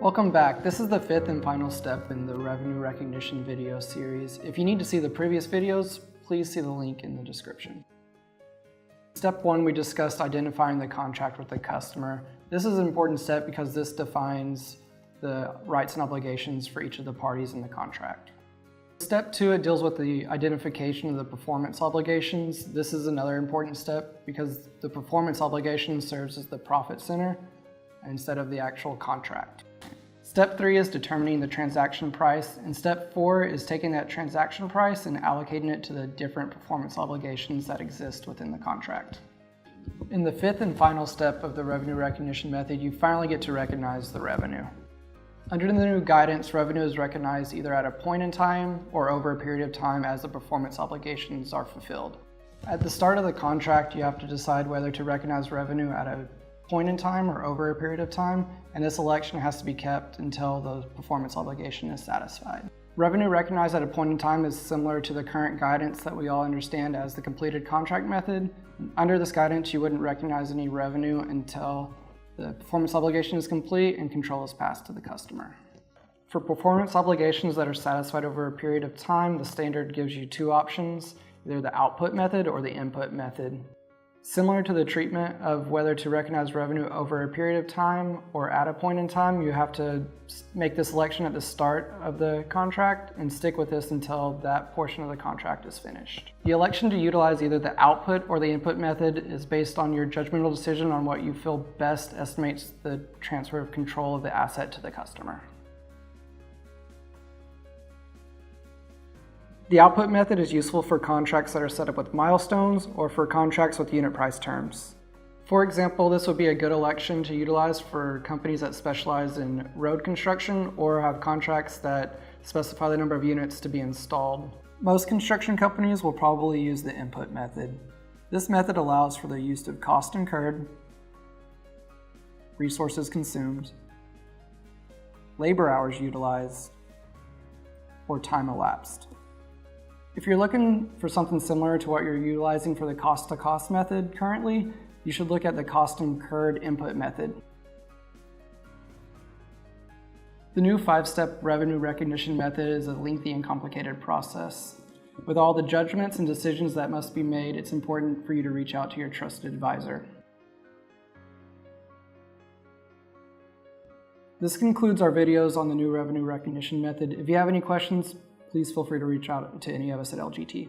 Welcome back. This is the fifth and final step in the revenue recognition video series. If you need to see the previous videos, please see the link in the description. Step 1, we discussed identifying the contract with the customer. This is an important step because this defines the rights and obligations for each of the parties in the contract. Step 2, it deals with the identification of the performance obligations. This is another important step because the performance obligation serves as the profit center instead of the actual contract. Step 3 is determining the transaction price, and step 4 is taking that transaction price and allocating it to the different performance obligations that exist within the contract. In the fifth and final step of the revenue recognition method, you finally get to recognize the revenue. Under the new guidance, revenue is recognized either at a point in time or over a period of time as the performance obligations are fulfilled. At the start of the contract, you have to decide whether to recognize revenue at a point in time or over a period of time, and this election has to be kept until the performance obligation is satisfied. Revenue recognized at a point in time is similar to the current guidance that we all understand as the completed contract method. Under this guidance, you wouldn't recognize any revenue until the performance obligation is complete and control is passed to the customer. For performance obligations that are satisfied over a period of time, the standard gives you two options, either the output method or the input method. Similar to the treatment of whether to recognize revenue over a period of time or at a point in time, you have to make this selection at the start of the contract and stick with this until that portion of the contract is finished. The election to utilize either the output or the input method is based on your judgmental decision on what you feel best estimates the transfer of control of the asset to the customer. The output method is useful for contracts that are set up with milestones or for contracts with unit price terms. For example, this would be a good election to utilize for companies that specialize in road construction or have contracts that specify the number of units to be installed. Most construction companies will probably use the input method. This method allows for the use of cost incurred, resources consumed, labor hours utilized, or time elapsed. If you're looking for something similar to what you're utilizing for the cost-to-cost method currently, you should look at the cost-incurred input method. The new 5-step revenue recognition method is a lengthy and complicated process. With all the judgments and decisions that must be made, it's important for you to reach out to your trusted advisor. This concludes our videos on the new revenue recognition method. If you have any questions, please feel free to reach out to any of us at LGT.